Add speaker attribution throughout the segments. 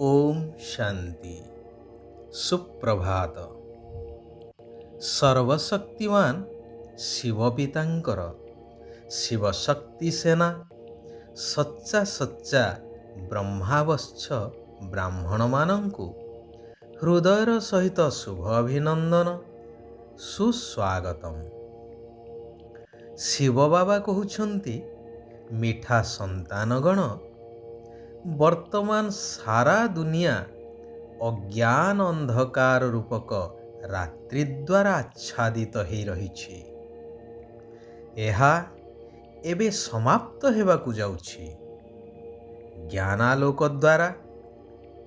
Speaker 1: ओम शांति। सुप्रभात। सर्वशक्तिमान शिव पितांकर शिवशक्ति सेना सच्चा सच्चा ब्रह्मावश्च ब्राह्मण मानंकु हृदयर सहित शुभ अभिनंदन सुस्वागतम। शिव बाबा कहउछंती मिठा संतानगण वर्तमान सारा दुनिया अज्ञान अंधकार रूपक रात्रि द्वारा आच्छादित हो रही। एबे समाप्त हेबाकु जाउछि। ज्ञानालोक द्वारा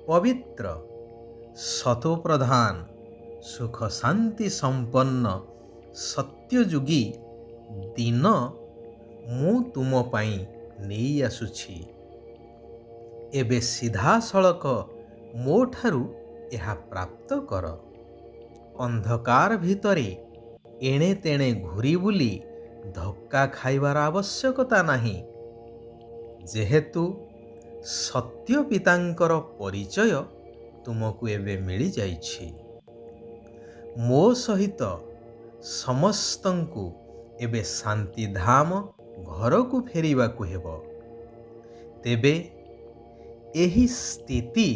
Speaker 1: पवित्र सतो प्रधान सुख शांति संपन्न सत्ययुगी दिन मु तुम पाई नहीं आसुछि। एबे सीधा सड़क मो ठारू यह प्राप्त कर। अंधकार भितरे एणे तेणे घूरी बुली धक्का खाइबार आवश्यकता नहीं, जेहेतु सत्य पितांकर परिचय तुमको एबे मिली जाइछि। मो सहित समस्तंकु एबे शांति धाम घर को फेरिबा को हेबो। तेबे एही स्थिति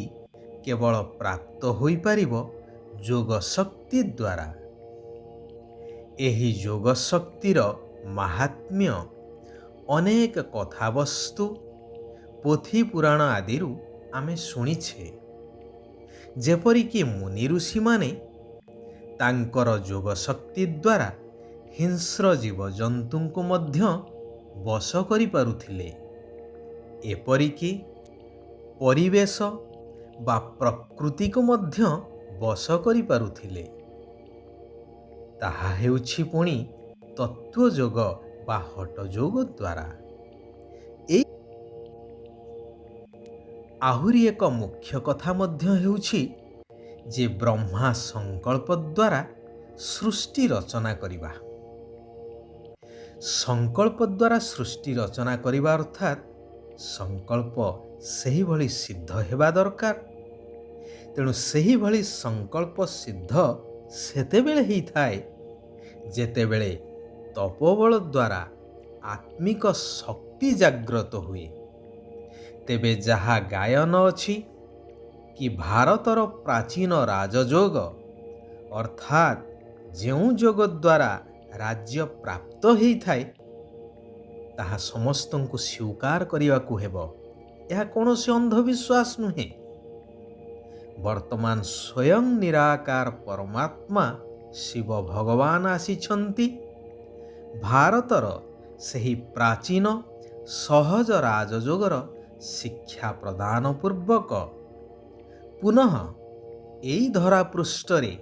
Speaker 1: केवल प्राप्त होई पारिबो जोग शक्ति द्वारा। एही जोग शक्तिर महात्म्य अनेक कथा वस्तु पोथी पुराण आदि आमे शुणिछे। जेपरिकी मुनि ऋषि माने तांकर जोग शक्ति द्वारा हिंस्र जीव जंतु को मध्य वश करि पारुथिले। एपरिकी परिवेश बा प्रकृति को मध्य वश करि पारुथिले। ताहा हेउछि पुणी तत्व जोग बा हठ जोग द्वारा। आहुरी एक मुख्य कथा मध्य हेउछि जे ब्रह्मा संकल्प द्वारा सृष्टि रचना करिबा। संकल्प द्वारा सृष्टि रचना करिबा अर्थात संकल्प सही भली सिद्ध हेबा दरकार। तेणु सही भली संकल्प सिद्ध सेतेबेले ही थाए जेतेबेले तपोबल द्वारा आत्मिक शक्ति जाग्रत हुए। तेबे जहा गायन अछि कि भारतर प्राचीन राजयोग अर्थात जेउ जोग द्वारा राज्य प्राप्त ही थाए ताहा समस्तंकु स्वीकार करिवा को हेबो। यह कौनसी अंधविश्वास नुहे। वर्तमान स्वयं निराकार परमात्मा शिव भगवान आसीछंती भारतर सही प्राचीन सहज राजयोगर शिक्षा प्रदान पूर्वक पुनः एई धरा पृष्ठरे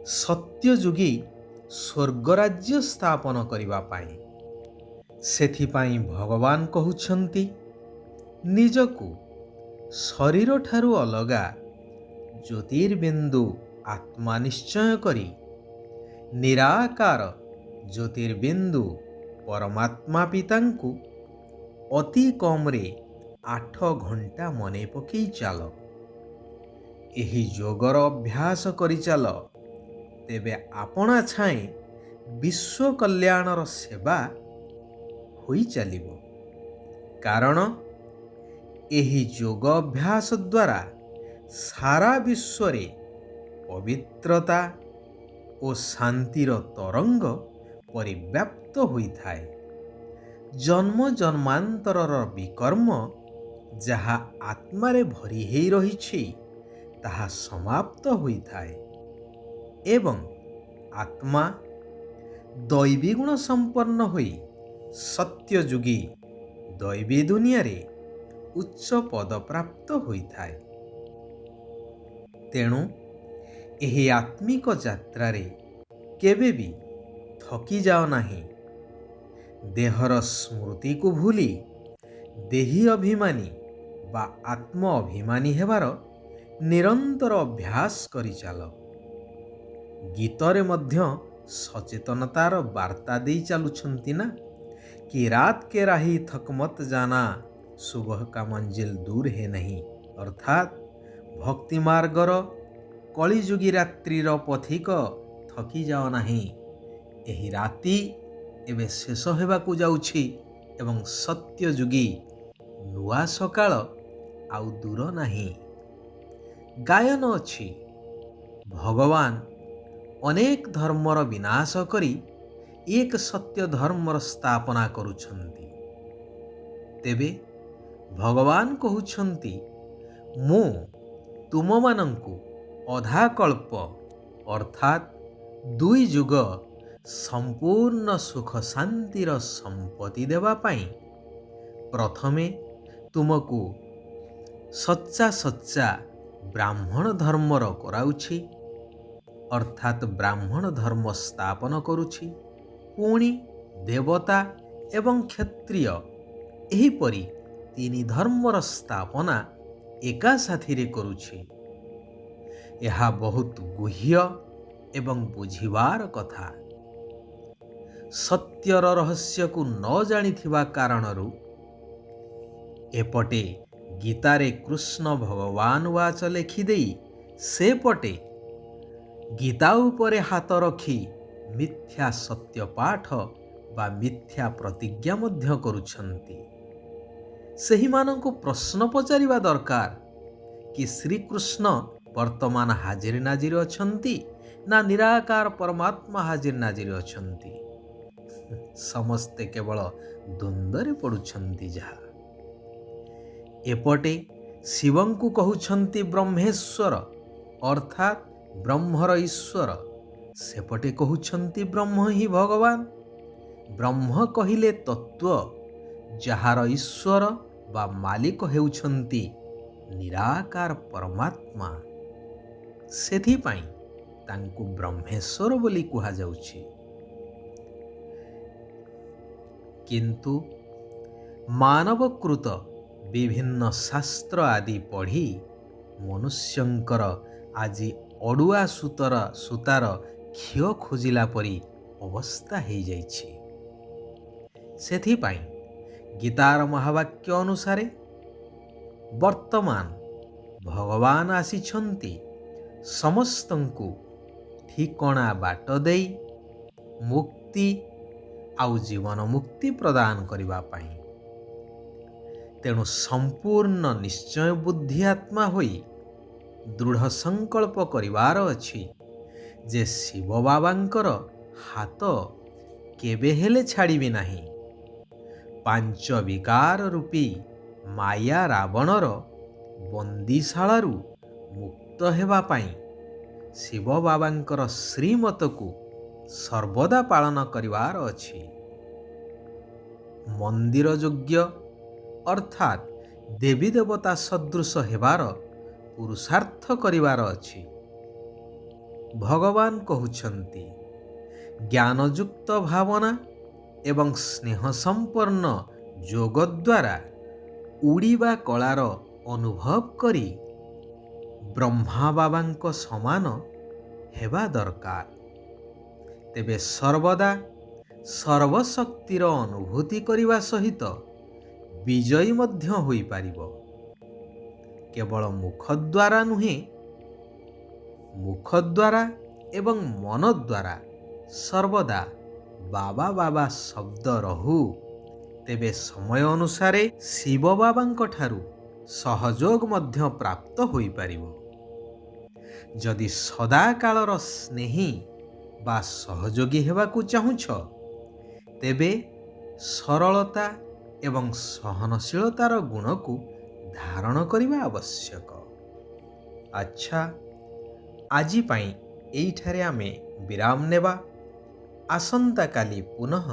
Speaker 1: सत्ययुगी स्वर्गराज्य स्थापन करिवा पाई। सेथिपाई भगवान कहउछंती निजकु शरीर ठारू अलगा ज्योतिर्बिंदु आत्मा निश्चय करी निराकार ज्योतिर्बिंदु परमात्मा पितांकु अति कमरे 8 घंटा मने पकई चाल। एही जोगर अभ्यास करी चाल, तेबे आपणा छाए विश्व कल्याणर सेवा होई चलिबो। कारण एही जोग अभ्यास द्वारा सारा विश्वरे पवित्रता और शांतिर तरंग परिव्याप्त होई थाए। जन्म जन्मांतरर विकर्म जहा आत्मारे भरी हेई रहिछि ताहा समाप्त होई थाए एवं आत्मा दैवी गुण संपन्न होई सत्ययुगी दैवी दुनिया रे उच्च पद प्राप्त होई थाए। तेणु एही आत्मिक यात्रा रे केबे भी थकी जाओ नाही। देहर स्मृति को भूली देही अभिमानी बा आत्म अभिमानी हेबार निरंतर अभ्यास करि चाल। गीतरे मध्य सचेतनतार वार्ता दे चलुछंती ना कि रात के राही थक मत जाना सुबह का मंजिल दूर है नहीं। अर्थात ଭକ୍ତି ମାର୍ଗର କଳିଯୁଗୀ ରାତ୍ରିର ପଥିକ ଥକି ଯାଅ ନାହିଁ। ଏହି ରାତି ଏବେ ଶେଷ ହେବାକୁ ଯାଉଛି ଏବଂ ସତ୍ୟଯୁଗୀ ନୂଆ ସକାଳ ଆଉ ଦୂର ନାହିଁ। ଗାୟନ ଅଛି, ଭଗବାନ ଅନେକ ଧର୍ମର ବିନାଶ କରି ଏକ ସତ୍ୟ ଧର୍ମର ସ୍ଥାପନା କରୁଛନ୍ତି। ତେବେ ଭଗବାନ କହୁଛନ୍ତି, ମୁଁ ତୁମମାନଙ୍କୁ ଅଧାକଳ୍ପ ଅର୍ଥାତ୍ 2 ଯୁଗ ସମ୍ପୂର୍ଣ୍ଣ ସୁଖ ଶାନ୍ତିର ସମ୍ପତ୍ତି ଦେବା ପାଇଁ ପ୍ରଥମେ ତୁମକୁ ସଚ୍ଚା ବ୍ରାହ୍ମଣ ଧର୍ମର କରାଉଛି, ଅର୍ଥାତ୍ ବ୍ରାହ୍ମଣ ଧର୍ମ ସ୍ଥାପନ କରୁଛି। ପୁଣି ଦେବତା ଏବଂ କ୍ଷତ୍ରିୟ ଏହିପରି 3 ଧର୍ମର ସ୍ଥାପନା ଏକା ସାଥିରେ କରୁଛି। ଏହା ବହୁତ ଗୁହ୍ୟ ଏବଂ ବୁଝିବାର କଥା। ସତ୍ୟର ରହସ୍ୟକୁ ନ ଜାଣିଥିବା କାରଣରୁ ଏପଟେ ଗୀତାରେ କୃଷ୍ଣ ଭଗବାନ ବାଚ ଲେଖିଦେଇ ସେପଟେ ଗୀତା ଉପରେ ହାତ ରଖି ମିଥ୍ୟା ସତ୍ୟ ପାଠ ବା ମିଥ୍ୟା ପ୍ରତିଜ୍ଞା ମଧ୍ୟ କରୁଛନ୍ତି। ସେହିମାନଙ୍କୁ ପ୍ରଶ୍ନ ପଚାରିବା ଦରକାର କି ଶ୍ରୀକୃଷ୍ଣ ବର୍ତ୍ତମାନ ହାଜିର ନାଜିର ଅଛନ୍ତି ନା ନିରାକାର ପରମାତ୍ମା ହାଜିର ନାଜିର ଅଛନ୍ତି? ସମସ୍ତେ କେବଳ ଦ୍ୱନ୍ଦ୍ୱରେ ପଡ଼ୁଛନ୍ତି। ଯାହା ଏପଟେ ଶିବଙ୍କୁ କହୁଛନ୍ତି ବ୍ରହ୍ମେଶ୍ୱର ଅର୍ଥାତ୍ ବ୍ରହ୍ମର ଈଶ୍ୱର, ସେପଟେ କହୁଛନ୍ତି ବ୍ରହ୍ମ ହିଁ ଭଗବାନ। ବ୍ରହ୍ମ କହିଲେ ତତ୍ତ୍ୱ, ଯାହାର ଈଶ୍ୱର ବା ମାଲିକ ହେଉଛନ୍ତି ନିରାକାର ପରମାତ୍ମା। ସେଥିପାଇଁ ତାଙ୍କୁ ବ୍ରହ୍ମେଶ୍ୱର ବୋଲି କୁହାଯାଉଛି। କିନ୍ତୁ ମାନବକୃତ ବିଭିନ୍ନ ଶାସ୍ତ୍ର ଆଦି ପଢ଼ି ମନୁଷ୍ୟଙ୍କର ଆଜି ଅଡ଼ୁଆ ସୂତାର ଖିଅ ଖୋଜିଲା ପରି ଅବସ୍ଥା ହେଇଯାଇଛି। ସେଥିପାଇଁ ଗୀତାର ମହାବାକ୍ୟ ଅନୁସାରେ ବର୍ତ୍ତମାନ ଭଗବାନ ଆସିଛନ୍ତି ସମସ୍ତଙ୍କୁ ଠିକଣା ବାଟ ଦେଇ ମୁକ୍ତି ଆଉ ଜୀବନ ମୁକ୍ତି ପ୍ରଦାନ କରିବା ପାଇଁ। ତେଣୁ ସମ୍ପୂର୍ଣ୍ଣ ନିଶ୍ଚୟ ବୁଦ୍ଧି ଆତ୍ମା ହୋଇ ଦୃଢ଼ ସଂକଳ୍ପ କରିବାର ଅଛି ଯେ ଶିବ ବାବାଙ୍କର ହାତ କେବେ ହେଲେ ଛାଡ଼ିବି ନାହିଁ। 5 ବିକାର ରୂପୀ ମାୟା ରାବଣର ବନ୍ଦିଶାଳାରୁ ମୁକ୍ତ ହେବା ପାଇଁ ଶିବ ବାବାଙ୍କର ଶ୍ରୀମତକୁ ସର୍ବଦା ପାଳନ କରିବାର ଅଛି। ମନ୍ଦିର ଯୋଗ୍ୟ ଅର୍ଥାତ୍ ଦେବୀ ଦେବତା ସଦୃଶ ହେବାର ପୁରୁଷାର୍ଥ କରିବାର ଅଛି। ଭଗବାନ କହୁଛନ୍ତି, ଜ୍ଞାନଯୁକ୍ତ ଭାବନା ଏବଂ ସ୍ନେହ ସମ୍ପନ୍ନ ଯୋଗ ଦ୍ୱାରା ଉଡ଼ିବା କଳାର ଅନୁଭବ କରି ବ୍ରହ୍ମା ବାବାଙ୍କ ସମାନ ହେବା ଦରକାର। ତେବେ ସର୍ବଦା ସର୍ବଶକ୍ତିର ଅନୁଭୂତି କରିବା ସହିତ ବିଜୟୀ ମଧ୍ୟ ହୋଇପାରିବ। କେବଳ ମୁଖ ଦ୍ୱାରା ନୁହେଁ, ମୁଖ ଦ୍ୱାରା ଏବଂ ମନ ଦ୍ୱାରା ସର୍ବଦା ବାବା ବାବା ଶବ୍ଦ ରହୁ। ତେବେ ସମୟ ଅନୁସାରେ ଶିବ ବାବାଙ୍କ ଠାରୁ ସହଯୋଗ ମଧ୍ୟ ପ୍ରାପ୍ତ ହୋଇପାରିବ। ଯଦି ସଦାକାଳର ସ୍ନେହୀ ବା ସହଯୋଗୀ ହେବାକୁ ଚାହୁଁଛ, ତେବେ ସରଳତା ଏବଂ ସହନଶୀଳତାର ଗୁଣକୁ ଧାରଣ କରିବା ଆବଶ୍ୟକ। ଆଚ୍ଛା, ଆଜି ପାଇଁ ଏଇଠାରେ ଆମେ ବିରାମ ନେବା। ଆସନ୍ତାକାଲି ପୁନଃ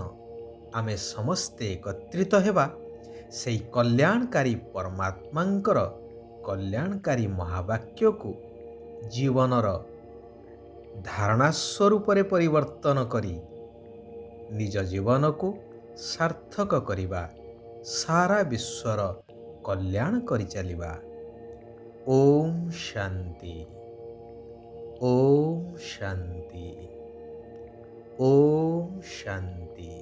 Speaker 1: ଆମେ ସମସ୍ତେ ଏକତ୍ରିତ ହେବା ସେହି କଲ୍ୟାଣକାରୀ ପରମାତ୍ମାଙ୍କର କଲ୍ୟାଣକାରୀ ମହାବାକ୍ୟକୁ ଜୀବନର ଧାରଣା ସ୍ୱରୂପରେ ପରିବର୍ତ୍ତନ କରି ନିଜ ଜୀବନକୁ ସାର୍ଥକ କରିବା, ସାରା ବିଶ୍ୱର କଲ୍ୟାଣ କରିଚାଲିବା। ଓମ୍ ଶାନ୍ତି, ଓମ୍ ଶାନ୍ତି, ଓମ୍ ଶାନ୍ତି।